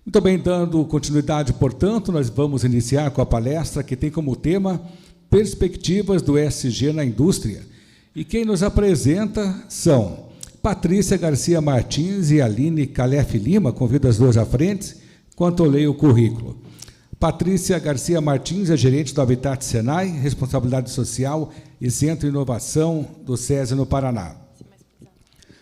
Muito bem, dando continuidade, portanto, nós vamos iniciar com a palestra que tem como tema Perspectivas do ESG na Indústria. E quem nos apresenta são Patrícia Garcia Martins e Aline Calef Lima. Convido as duas à frente, enquanto eu leio o currículo. Patrícia Garcia Martins é gerente do Habitat Senai, responsabilidade social e Centro de Inovação do SESI no Paraná.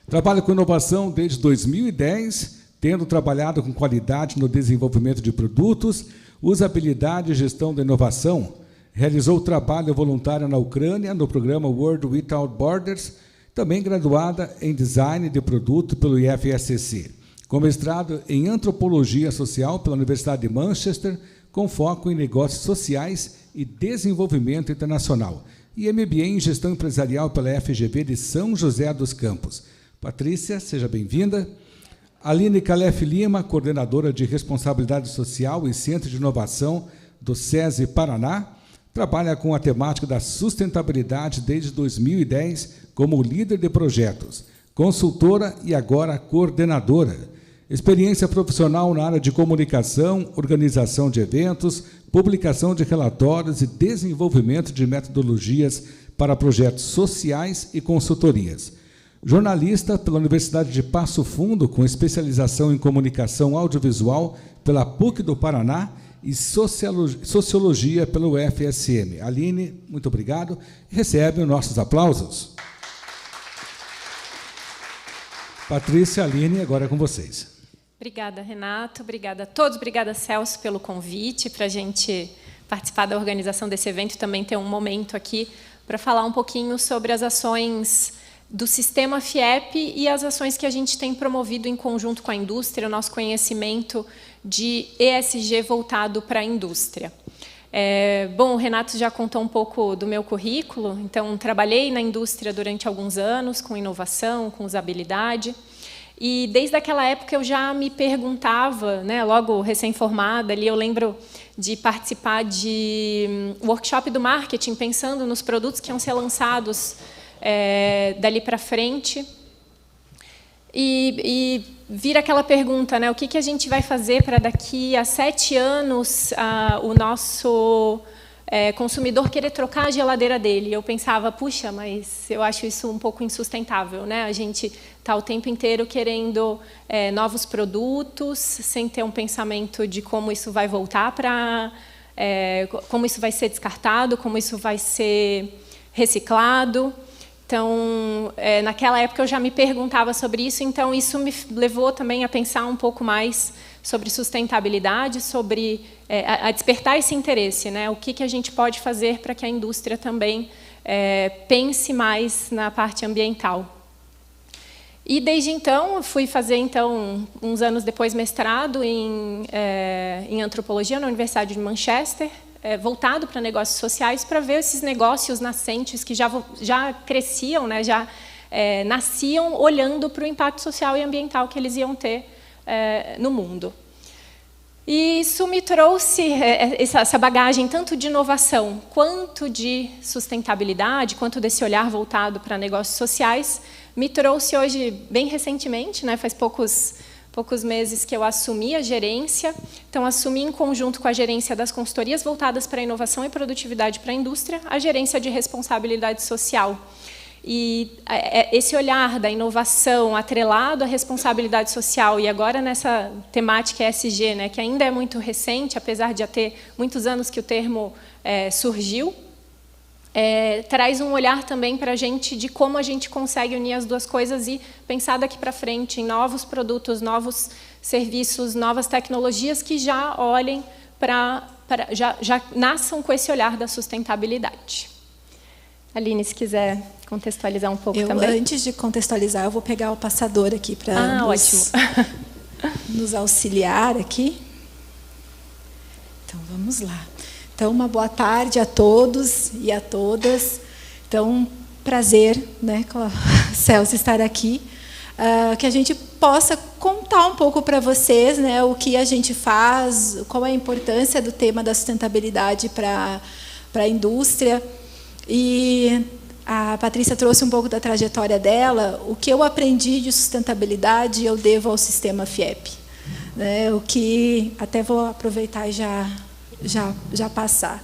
Trabalha com inovação desde 2010, tendo trabalhado com qualidade no desenvolvimento de produtos, usabilidade e gestão da inovação. Realizou trabalho voluntário na Ucrânia, no programa World Without Borders, também graduada em Design de Produto pelo IFSC, com mestrado em Antropologia Social pela Universidade de Manchester, com foco em negócios sociais e desenvolvimento internacional, e MBA em Gestão Empresarial pela FGV de São José dos Campos. Patrícia, seja bem-vinda. Aline Calef Lima, coordenadora de Responsabilidade Social e Centro de Inovação do SESI Paraná, trabalha com a temática da sustentabilidade desde 2010 como líder de projetos, consultora e agora coordenadora. Experiência profissional na área de comunicação, organização de eventos, publicação de relatórios e desenvolvimento de metodologias para projetos sociais e consultorias. Jornalista pela Universidade de Passo Fundo, com especialização em comunicação audiovisual pela PUC do Paraná e sociologia pelo UFSM. Aline, muito obrigado. Recebe os nossos aplausos. Patrícia, Aline, agora é com vocês. Obrigada, Renato. Obrigada a todos. Obrigada, Celso, pelo convite para a gente participar da organização desse evento e também ter um momento aqui para falar um pouquinho sobre as ações do sistema FIEP e as ações que a gente tem promovido em conjunto com a indústria, o nosso conhecimento de ESG voltado para a indústria. Bom, o Renato já contou um pouco do meu currículo, então trabalhei na indústria durante alguns anos, com inovação, com usabilidade, e desde aquela época eu já me perguntava, né, logo recém-formada, ali eu lembro de participar de workshop do marketing, pensando nos produtos que iam ser lançados dali para frente, e vir aquela pergunta, né, o que a gente vai fazer para daqui a 7 anos o nosso consumidor querer trocar a geladeira dele. Eu pensava, puxa, mas eu acho isso um pouco insustentável, né? A gente está o tempo inteiro querendo novos produtos, sem ter um pensamento de como isso vai voltar para... como isso vai ser descartado, como isso vai ser reciclado. Então, naquela época eu já me perguntava sobre isso, então isso me levou também a pensar um pouco mais sobre sustentabilidade, sobre a despertar esse interesse, né? O que a gente pode fazer para que a indústria também pense mais na parte ambiental. E desde então, fui fazer, uns anos depois, mestrado em Antropologia na Universidade de Manchester, voltado para negócios sociais, para ver esses negócios nascentes que já cresciam, né, já nasciam olhando para o impacto social e ambiental que eles iam ter no mundo. E isso me trouxe essa bagagem tanto de inovação, quanto de sustentabilidade, quanto desse olhar voltado para negócios sociais, me trouxe hoje, bem recentemente, né, faz poucos meses que eu assumi a gerência, então assumi em conjunto com a gerência das consultorias voltadas para a inovação e produtividade para a indústria, a gerência de responsabilidade social. E esse olhar da inovação atrelado à responsabilidade social, e agora nessa temática ESG, né, que ainda é muito recente, apesar de já ter muitos anos que o termo surgiu, traz um olhar também para a gente de como a gente consegue unir as duas coisas e pensar daqui para frente em novos produtos, novos serviços, novas tecnologias que já olhem já nasçam com esse olhar da sustentabilidade. Aline, se quiser contextualizar um pouco também. Antes de contextualizar, eu vou pegar o passador aqui para nos auxiliar aqui. Então, vamos lá. Então, uma boa tarde a todos e a todas. Então, prazer, né, com a Celso estar aqui, que a gente possa contar um pouco para vocês, né, o que a gente faz, qual é a importância do tema da sustentabilidade para a indústria. E a Patrícia trouxe um pouco da trajetória dela. O que eu aprendi de sustentabilidade eu devo ao sistema FIEP. né, o que até vou aproveitar e já passar.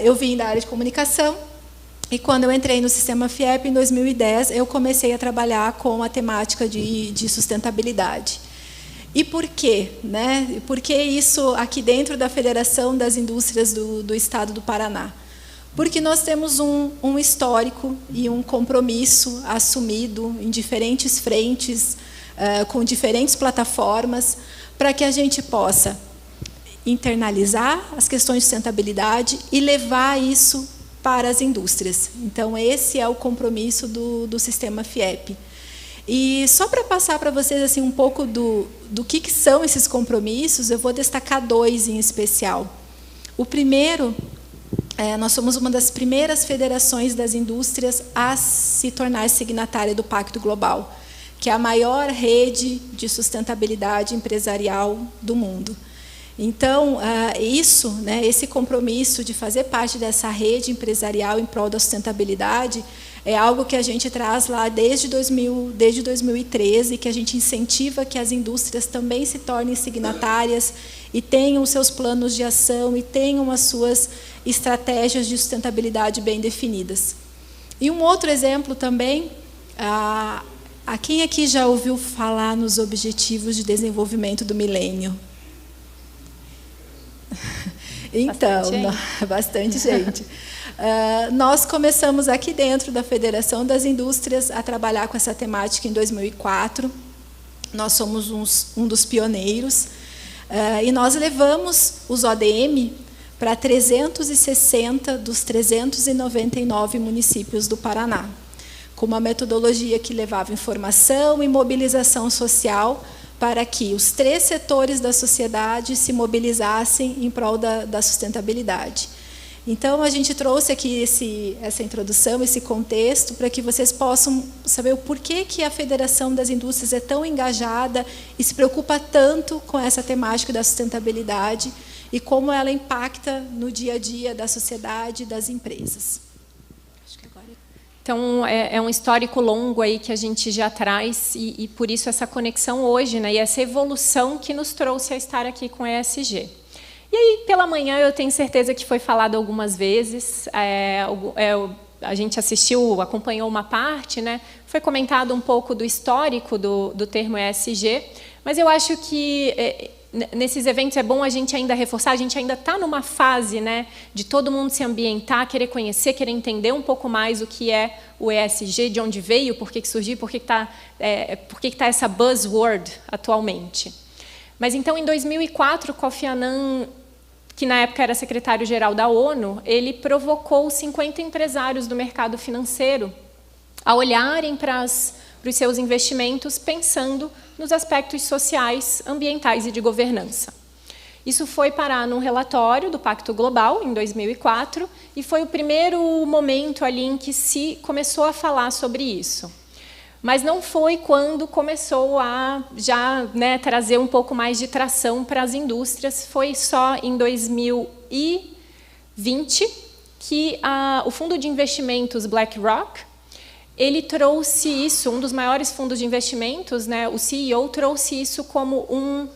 Eu vim da área de comunicação e quando eu entrei no sistema FIEP em 2010, eu comecei a trabalhar com a temática de sustentabilidade. E por quê? Né? Por que isso aqui dentro da Federação das Indústrias do Estado do Paraná? Porque nós temos um histórico e um compromisso assumido em diferentes frentes, com diferentes plataformas, para que a gente possa internalizar as questões de sustentabilidade e levar isso para as indústrias. Então, esse é o compromisso do sistema FIEP. E só para passar para vocês assim, um pouco do que são esses compromissos, eu vou destacar 2 em especial. O primeiro, nós somos uma das primeiras federações das indústrias a se tornar signatária do Pacto Global, que é a maior rede de sustentabilidade empresarial do mundo. Então, isso, né, esse compromisso de fazer parte dessa rede empresarial em prol da sustentabilidade é algo que a gente traz lá desde 2013, que a gente incentiva que as indústrias também se tornem signatárias e tenham os seus planos de ação e tenham as suas estratégias de sustentabilidade bem definidas. E um outro exemplo também, quem aqui já ouviu falar nos Objetivos de Desenvolvimento do Milênio? Então, bastante gente. Nós começamos aqui dentro da Federação das Indústrias a trabalhar com essa temática em 2004. Nós somos um dos pioneiros. E nós levamos os ODM para 360 dos 399 municípios do Paraná, com uma metodologia que levava informação e mobilização social para que os 3 setores da sociedade se mobilizassem em prol da sustentabilidade. Então, a gente trouxe aqui essa introdução, esse contexto, para que vocês possam saber o porquê que a Federação das Indústrias é tão engajada e se preocupa tanto com essa temática da sustentabilidade e como ela impacta no dia a dia da sociedade e das empresas. Então, é um histórico longo aí que a gente já traz e por isso essa conexão hoje, né, e essa evolução que nos trouxe a estar aqui com a ESG. E aí, pela manhã, eu tenho certeza que foi falado algumas vezes, a gente acompanhou uma parte, né, foi comentado um pouco do histórico do termo ESG, mas eu acho que nesses eventos é bom a gente ainda reforçar, a gente ainda está numa fase, né, de todo mundo se ambientar, querer conhecer, querer entender um pouco mais o que é o ESG, de onde veio, por que surgiu, por que está essa buzzword atualmente. Mas, então, em 2004, Kofi Annan, que na época era secretário-geral da ONU, ele provocou 50 empresários do mercado financeiro a olharem para os seus investimentos pensando nos aspectos sociais, ambientais e de governança. Isso foi parar num relatório do Pacto Global, em 2004, e foi o primeiro momento ali em que se começou a falar sobre isso. Mas não foi quando começou a já, né, trazer um pouco mais de tração para as indústrias, foi só em 2020 que o fundo de investimentos BlackRock, ele trouxe isso, um dos maiores fundos de investimentos, né, o CEO trouxe isso como um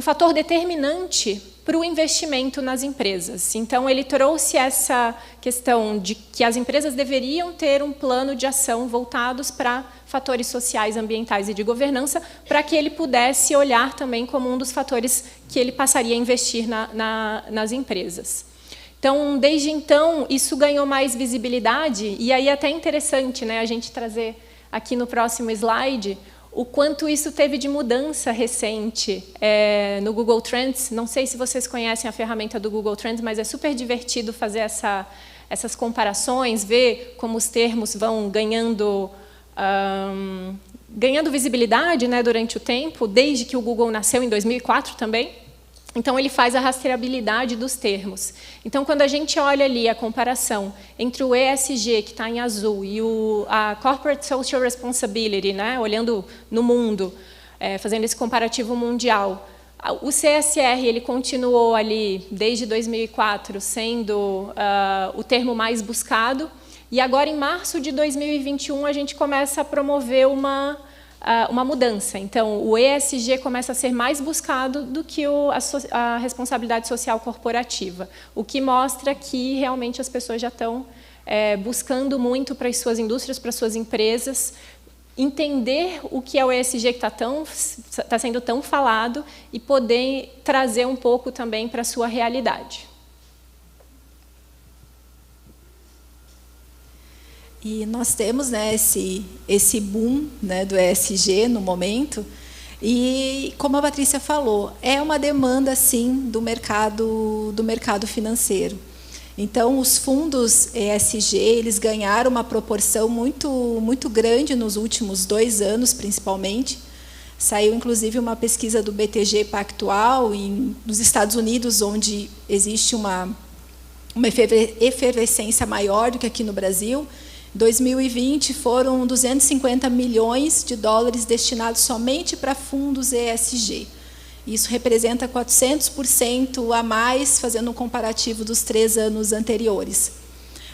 fator determinante para o investimento nas empresas. Então, ele trouxe essa questão de que as empresas deveriam ter um plano de ação voltados para fatores sociais, ambientais e de governança, para que ele pudesse olhar também como um dos fatores que ele passaria a investir nas empresas. Então, desde então, isso ganhou mais visibilidade, e aí é até interessante, né, a gente trazer aqui no próximo slide o quanto isso teve de mudança recente no Google Trends. Não sei se vocês conhecem a ferramenta do Google Trends, mas é super divertido fazer essas comparações, ver como os termos vão ganhando visibilidade, né, durante o tempo, desde que o Google nasceu em 2004 também. Então, ele faz a rastreabilidade dos termos. Então, quando a gente olha ali a comparação entre o ESG, que está em azul, e a Corporate Social Responsibility, né, olhando no mundo, fazendo esse comparativo mundial, o CSR ele continuou ali, desde 2004, sendo o termo mais buscado, e agora, em março de 2021, a gente começa a promover uma uma mudança. Então, o ESG começa a ser mais buscado do que a responsabilidade social corporativa, o que mostra que realmente as pessoas já estão buscando muito para as suas indústrias, para as suas empresas, entender o que é o ESG que está sendo tão falado e poder trazer um pouco também para a sua realidade. E nós temos, né, esse boom, né, do ESG no momento, e como a Patrícia falou, é uma demanda sim do mercado financeiro. Então, os fundos ESG, eles ganharam uma proporção muito grande nos últimos 2 anos, principalmente. Saiu, inclusive, uma pesquisa do BTG Pactual nos Estados Unidos, onde existe uma efervescência maior do que aqui no Brasil. Em 2020, foram 250 milhões de dólares destinados somente para fundos ESG. Isso representa 400% a mais, fazendo um comparativo dos 3 anos anteriores.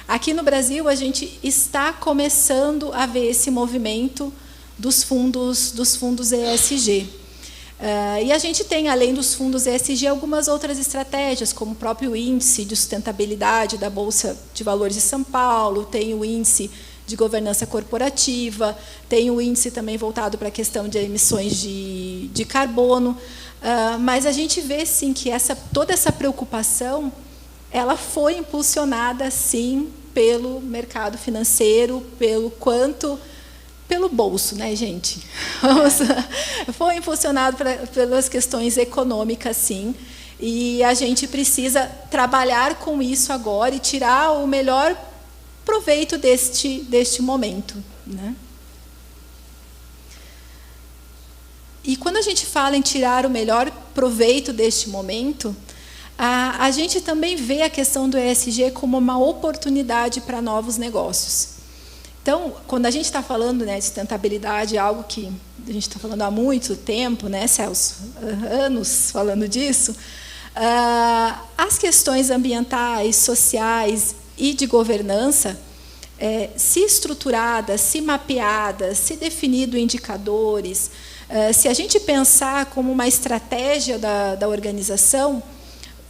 Aqui no Brasil, a gente está começando a ver esse movimento dos fundos ESG. E a gente tem, além dos fundos ESG, algumas outras estratégias, como o próprio índice de sustentabilidade da Bolsa de Valores de São Paulo, tem o índice de governança corporativa, tem o índice também voltado para a questão de emissões de carbono. Mas a gente vê, sim, que toda essa preocupação ela foi impulsionada, sim, pelo mercado financeiro, pelo bolso, né, gente? Foi impulsionado pelas questões econômicas, sim, e a gente precisa trabalhar com isso agora e tirar o melhor proveito deste momento, né? E quando a gente fala em tirar o melhor proveito deste momento, a gente também vê a questão do ESG como uma oportunidade para novos negócios. Então, quando a gente está falando, né, de sustentabilidade, algo que a gente está falando há muito tempo, né, Celso? Anos falando disso, as questões ambientais, sociais e de governança, se estruturadas, se mapeadas, se definido indicadores, se a gente pensar como uma estratégia da organização,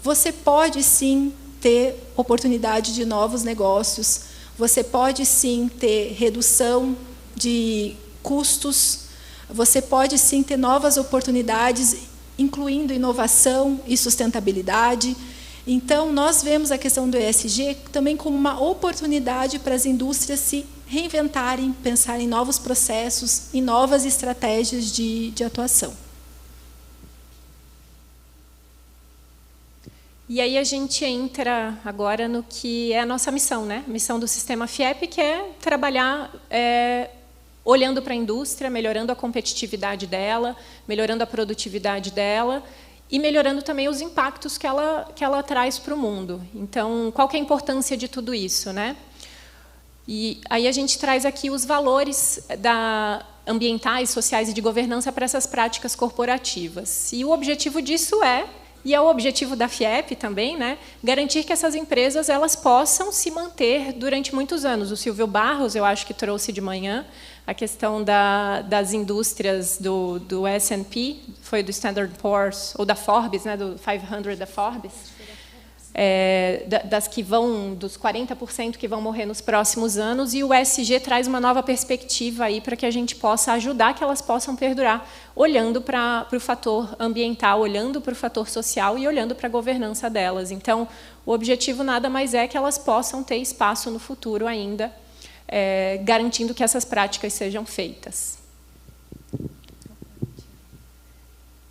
você pode, sim, ter oportunidade de novos negócios, você pode, sim, ter redução de custos, você pode, sim, ter novas oportunidades, incluindo inovação e sustentabilidade. Então, nós vemos a questão do ESG também como uma oportunidade para as indústrias se reinventarem, pensar em novos processos, em novas estratégias de atuação. E aí a gente entra agora no que é a nossa missão, né? A missão do Sistema FIEP, que é trabalhar olhando para a indústria, melhorando a competitividade dela, melhorando a produtividade dela e melhorando também os impactos que ela traz para o mundo. Então, qual que é a importância de tudo isso, né? E aí a gente traz aqui os valores ambientais, sociais e de governança para essas práticas corporativas. E o objetivo disso e é o objetivo da FIEP também, né, garantir que essas empresas elas possam se manter durante muitos anos. O Silvio Barros, eu acho que trouxe de manhã a questão das indústrias do S&P, foi do Standard Poor's, ou da Forbes, né, do 500 da Forbes, dos 40% que vão morrer nos próximos anos, e o ESG traz uma nova perspectiva aí para que a gente possa ajudar que elas possam perdurar, olhando para o fator ambiental, olhando para o fator social e olhando para a governança delas. Então, o objetivo nada mais é que elas possam ter espaço no futuro ainda, garantindo que essas práticas sejam feitas.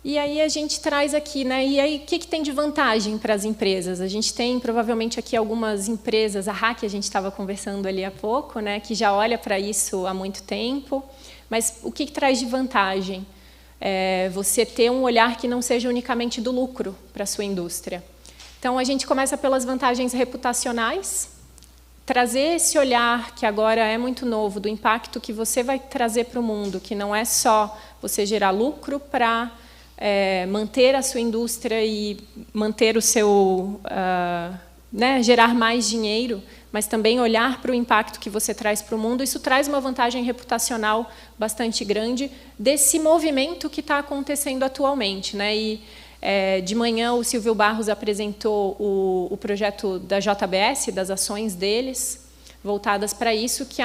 E aí a gente traz aqui, né? E aí o que tem de vantagem para as empresas? A gente tem provavelmente aqui algumas empresas, a RAC, a gente estava conversando ali há pouco, né? Que já olha para isso há muito tempo. Mas o que traz de vantagem? Você ter um olhar que não seja unicamente do lucro para a sua indústria. Então a gente começa pelas vantagens reputacionais, trazer esse olhar que agora é muito novo do impacto que você vai trazer para o mundo, que não é só você gerar lucro para manter a sua indústria e manter o seu, gerar mais dinheiro, mas também olhar para o impacto que você traz para o mundo, isso traz uma vantagem reputacional bastante grande desse movimento que está acontecendo atualmente, né? E de manhã o Silvio Barros apresentou o projeto da JBS, das ações deles, voltadas para isso, que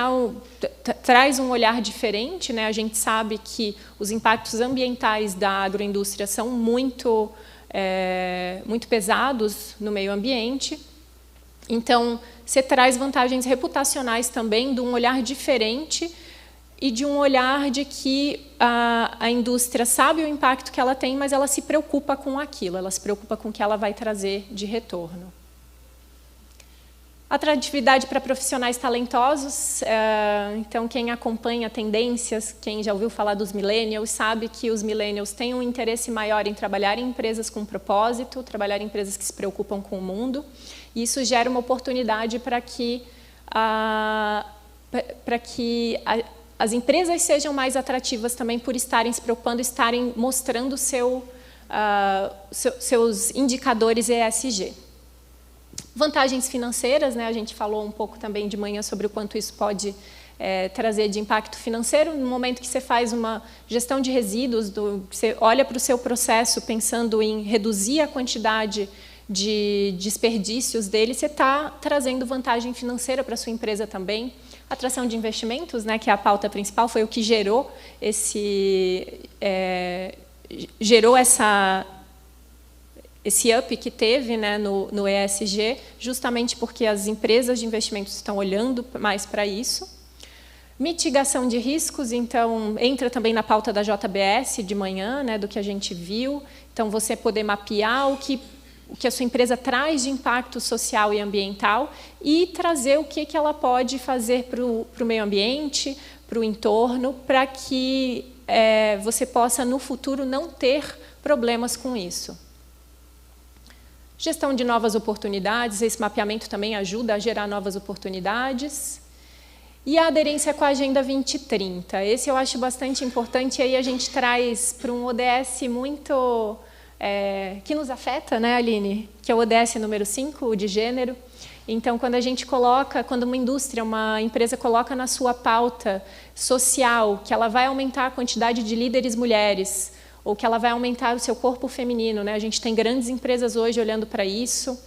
traz um olhar diferente, né? A gente sabe que os impactos ambientais da agroindústria são muito pesados no meio ambiente. Então, você traz vantagens reputacionais também, de um olhar diferente e de um olhar de que a indústria sabe o impacto que ela tem, mas ela se preocupa com aquilo, ela se preocupa com o que ela vai trazer de retorno. Atratividade para profissionais talentosos. Então, quem acompanha tendências, quem já ouviu falar dos millennials, sabe que os millennials têm um interesse maior em trabalhar em empresas com propósito, trabalhar em empresas que se preocupam com o mundo. E isso gera uma oportunidade para que as empresas sejam mais atrativas também por estarem se preocupando, estarem mostrando seus indicadores ESG. Vantagens financeiras, né? A gente falou um pouco também de manhã sobre o quanto isso pode trazer de impacto financeiro. No momento que você faz uma gestão de resíduos, você olha para o seu processo pensando em reduzir a quantidade de desperdícios dele, você está trazendo vantagem financeira para a sua empresa também. Atração de investimentos, né, que é a pauta principal, foi o que gerou esse up que teve, né, no ESG, justamente porque as empresas de investimentos estão olhando mais para isso. Mitigação de riscos, então, entra também na pauta da JBS de manhã, né, do que a gente viu. Então, você poder mapear o que a sua empresa traz de impacto social e ambiental e trazer o que ela pode fazer para o meio ambiente, para o entorno, para que você possa, no futuro, não ter problemas com isso. Gestão de novas oportunidades, esse mapeamento também ajuda a gerar novas oportunidades. E a aderência com a Agenda 2030. Esse eu acho bastante importante, e aí a gente traz para um ODS muito... que nos afeta, né, Aline? Que é o ODS número 5, o de gênero. Então, quando a gente coloca, quando uma indústria, uma empresa coloca na sua pauta social que ela vai aumentar a quantidade de líderes mulheres, ou que ela vai aumentar o seu corpo feminino, né? A gente tem grandes empresas hoje olhando para isso.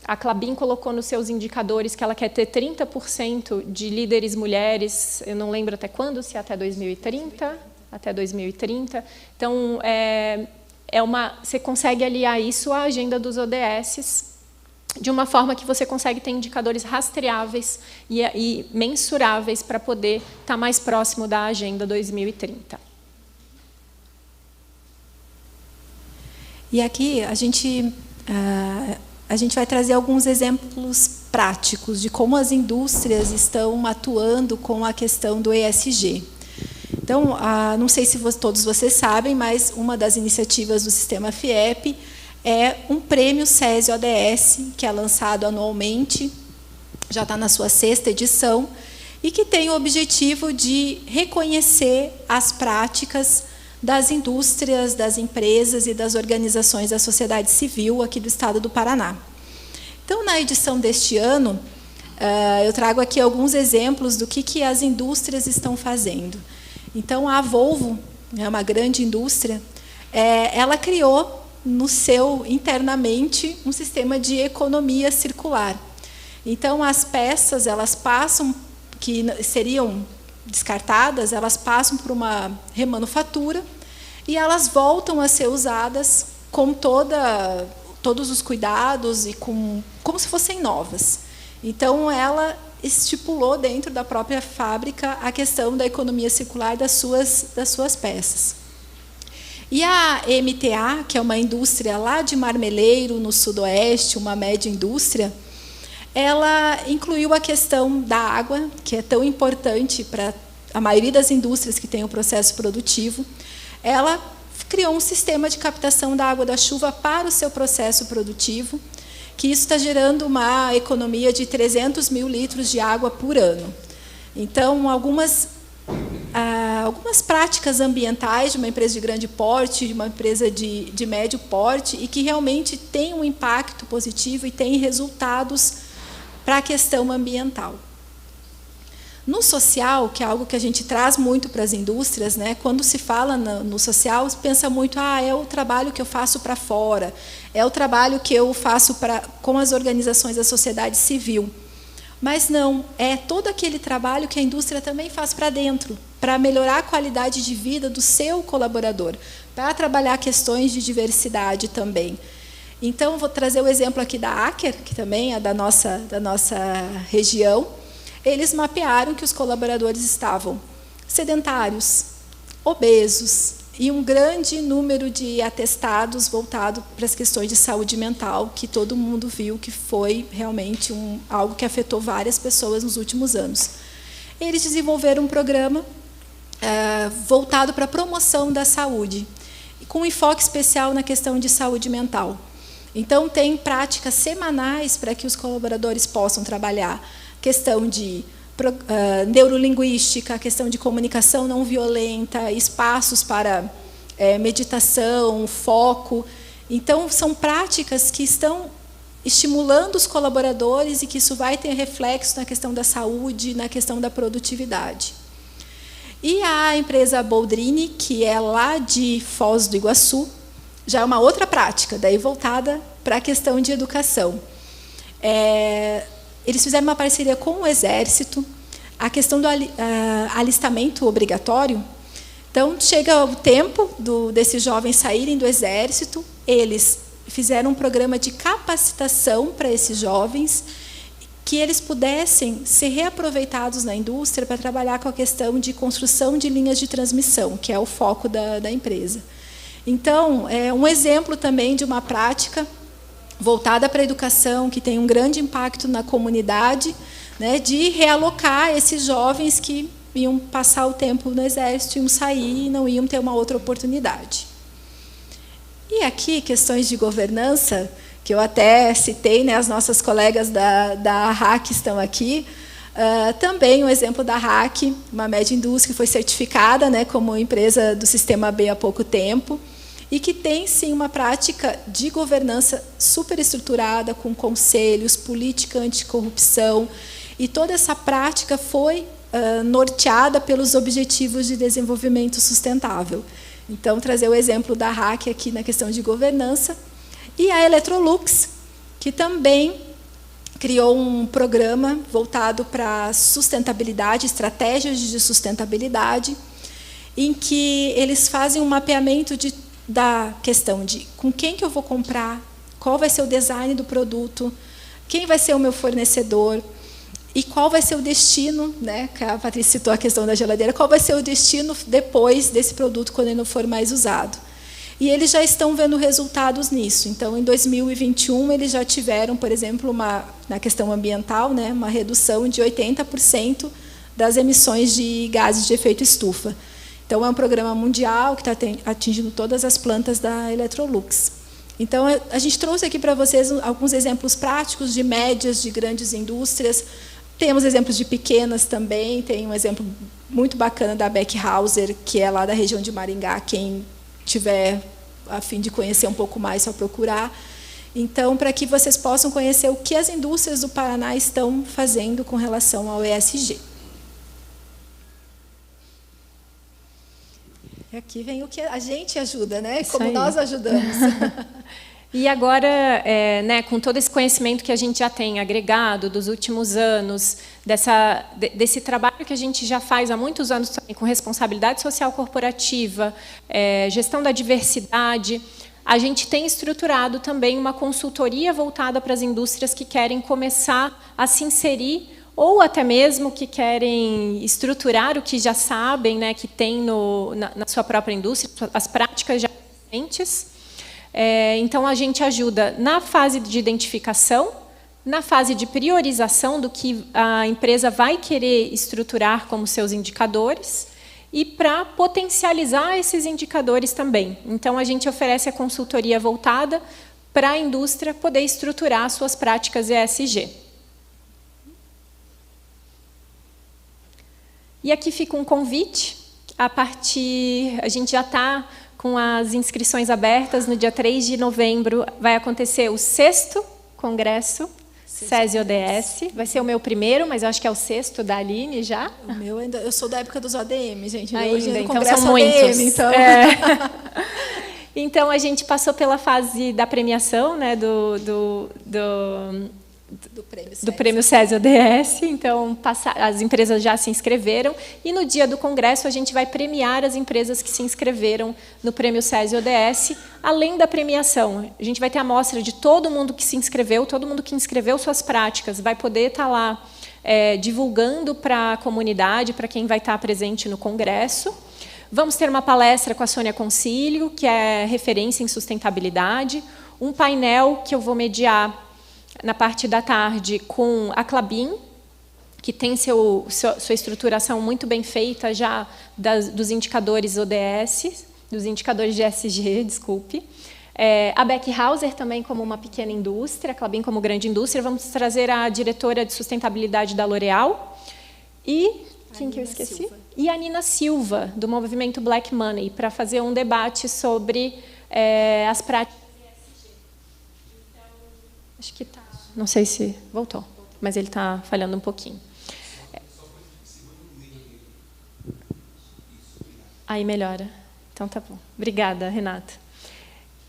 A Klabin colocou nos seus indicadores que ela quer ter 30% de líderes mulheres, eu não lembro até quando, se é até 2030, até 2030. Então, você consegue aliar isso à agenda dos ODS de uma forma que você consegue ter indicadores rastreáveis e mensuráveis para poder estar mais próximo da Agenda 2030. E aqui a gente vai trazer alguns exemplos práticos de como as indústrias estão atuando com a questão do ESG. Então, não sei se todos vocês sabem, mas uma das iniciativas do Sistema FIEP é um prêmio SESI ODS, que é lançado anualmente, já está na sua 6ª edição, e que tem o objetivo de reconhecer as práticas das indústrias, das empresas e das organizações da sociedade civil aqui do estado do Paraná. Então, na edição deste ano, eu trago aqui alguns exemplos do que as indústrias estão fazendo. Então, a Volvo, é uma grande indústria, ela criou internamente um sistema de economia circular. Então, as peças, elas passam, que seriam descartadas, elas passam por uma remanufatura e elas voltam a ser usadas com todos os cuidados e como se fossem novas. Então, ela estipulou dentro da própria fábrica a questão da economia circular das suas peças. E a MTA, que é uma indústria lá de Marmeleiro, no sudoeste, uma média indústria, ela incluiu a questão da água, que é tão importante para a maioria das indústrias que tem o processo produtivo. Ela criou um sistema de captação da água da chuva para o seu processo produtivo, que isso está gerando uma economia de 300 mil litros de água por ano. Então, algumas práticas ambientais de uma empresa de grande porte, de uma empresa de médio porte, e que realmente têm um impacto positivo e têm resultados para a questão ambiental. No social, que é algo que a gente traz muito para as indústrias, né? Quando se fala no social, se pensa muito, é o trabalho que eu faço para fora, é o trabalho que eu faço com as organizações da sociedade civil. Mas não, é todo aquele trabalho que a indústria também faz para dentro, para melhorar a qualidade de vida do seu colaborador, para trabalhar questões de diversidade também. Então, vou trazer o exemplo aqui da Aker, que também é da nossa região. Eles mapearam que os colaboradores estavam sedentários, obesos e um grande número de atestados voltado para as questões de saúde mental, que todo mundo viu que foi realmente algo que afetou várias pessoas nos últimos anos. Eles desenvolveram um programa voltado para a promoção da saúde, com um enfoque especial na questão de saúde mental. Então, tem práticas semanais para que os colaboradores possam trabalhar questão de neurolinguística, questão de comunicação não violenta, espaços para meditação, foco. Então, são práticas que estão estimulando os colaboradores e que isso vai ter reflexo na questão da saúde, na questão da produtividade. E a empresa Boldrini, que é lá de Foz do Iguaçu, já é uma outra prática, daí voltada para a questão de educação. Eles fizeram uma parceria com o Exército, a questão do alistamento obrigatório. Então, chega o tempo desses jovens saírem do Exército, eles fizeram um programa de capacitação para esses jovens, que eles pudessem ser reaproveitados na indústria para trabalhar com a questão de construção de linhas de transmissão, que é o foco da empresa. Então, é um exemplo também de uma prática voltada para a educação, que tem um grande impacto na comunidade, né, de realocar esses jovens que iam passar o tempo no Exército, iam sair e não iam ter uma outra oportunidade. E aqui, questões de governança, que eu até citei, né, as nossas colegas da RAC estão aqui, também um exemplo da RAC, uma média indústria que foi certificada, né, como empresa do Sistema B há pouco tempo, e que tem, sim, uma prática de governança super estruturada, com conselhos, política anticorrupção, e toda essa prática foi norteada pelos Objetivos de Desenvolvimento Sustentável. Então, trazer o exemplo da RAC aqui na questão de governança, e a Electrolux, que também criou um programa voltado para sustentabilidade, estratégias de sustentabilidade, em que eles fazem um mapeamento da questão de com quem que eu vou comprar, qual vai ser o design do produto, quem vai ser o meu fornecedor e qual vai ser o destino, né, que a Patrícia citou a questão da geladeira, qual vai ser o destino depois desse produto quando ele não for mais usado. E eles já estão vendo resultados nisso. Então, em 2021, eles já tiveram, por exemplo, na questão ambiental, né, uma redução de 80% das emissões de gases de efeito estufa. Então, é um programa mundial que está atingindo todas as plantas da Electrolux. Então, a gente trouxe aqui para vocês alguns exemplos práticos de médias, de grandes indústrias. Temos exemplos de pequenas também. Tem um exemplo muito bacana da Beckhauser, que é lá da região de Maringá. Quem tiver a fim de conhecer um pouco mais, só procurar. Então, para que vocês possam conhecer o que as indústrias do Paraná estão fazendo com relação ao ESG. E aqui vem o que a gente ajuda, né? Como nós ajudamos. E agora, né, com todo esse conhecimento que a gente já tem agregado dos últimos anos, desse trabalho que a gente já faz há muitos anos também, com responsabilidade social corporativa, gestão da diversidade, a gente tem estruturado também uma consultoria voltada para as indústrias que querem começar a se inserir ou até mesmo que querem estruturar o que já sabem, né, que tem na sua própria indústria, as práticas já existentes. Então, a gente ajuda na fase de identificação, na fase de priorização do que a empresa vai querer estruturar como seus indicadores e para potencializar esses indicadores também. Então, a gente oferece a consultoria voltada para a indústria poder estruturar suas práticas ESG. E aqui fica um convite. A gente já está com as inscrições abertas. No dia 3 de novembro vai acontecer o 6º Congresso SESI ODS. Vai ser o meu primeiro, mas eu acho que é o 6º da Aline já. O meu ainda, eu sou da época dos ODM, gente. Ainda, então são muitos. ODM, então. Então, a gente passou pela fase da premiação, né, do Prêmio SESI ODS. Então, as empresas já se inscreveram. E, no dia do congresso, a gente vai premiar as empresas que se inscreveram no Prêmio SESI ODS. Além da premiação, a gente vai ter a amostra de todo mundo que se inscreveu, todo mundo que inscreveu suas práticas, vai poder estar lá divulgando para a comunidade, para quem vai estar presente no congresso. Vamos ter uma palestra com a Sônia Concílio, que é referência em sustentabilidade, um painel que eu vou mediar na parte da tarde com a Klabin, que tem sua estruturação muito bem feita já dos indicadores ODS, dos indicadores de ESG, desculpe. A Beckhauser também como uma pequena indústria, a Klabin como grande indústria. Vamos trazer a diretora de sustentabilidade da L'Oréal. E quem que eu esqueci? Silva. E a Nina Silva, do movimento Black Money, para fazer um debate sobre as práticas ESG. Então, acho que está. Não sei se voltou, mas ele está falhando um pouquinho. Aí melhora. Então tá bom. Obrigada, Renata.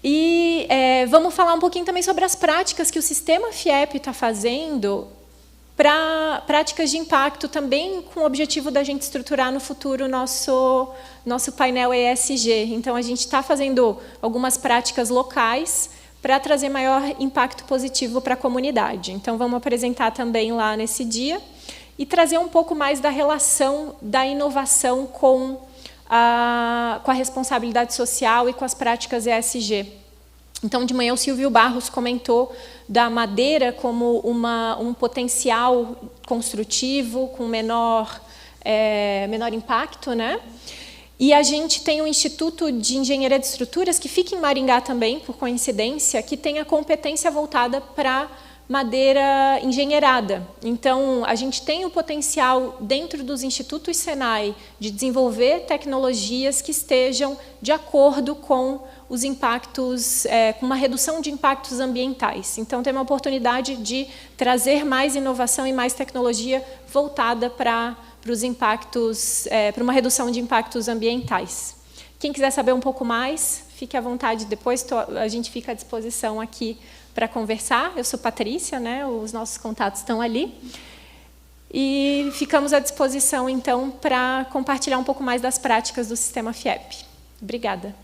E vamos falar um pouquinho também sobre as práticas que o sistema FIEP está fazendo para práticas de impacto, também com o objetivo da gente estruturar no futuro o nosso painel ESG. Então, a gente está fazendo algumas práticas locais para trazer maior impacto positivo para a comunidade. Então, vamos apresentar também lá nesse dia e trazer um pouco mais da relação da inovação com a responsabilidade social e com as práticas ESG. Então, de manhã, o Silvio Barros comentou da madeira como um potencial construtivo com menor impacto, né? E a gente tem um Instituto de Engenharia de Estruturas, que fica em Maringá também, por coincidência, que tem a competência voltada para madeira engenheirada. Então, a gente tem o potencial, dentro dos institutos Senai, de desenvolver tecnologias que estejam de acordo com os impactos, com uma redução de impactos ambientais. Então, tem uma oportunidade de trazer mais inovação e mais tecnologia voltada para os impactos, para uma redução de impactos ambientais. Quem quiser saber um pouco mais, fique à vontade. Depois a gente fica à disposição aqui para conversar. Eu sou Patrícia, né? Os nossos contatos estão ali. E ficamos à disposição, então, para compartilhar um pouco mais das práticas do sistema FIEP. Obrigada.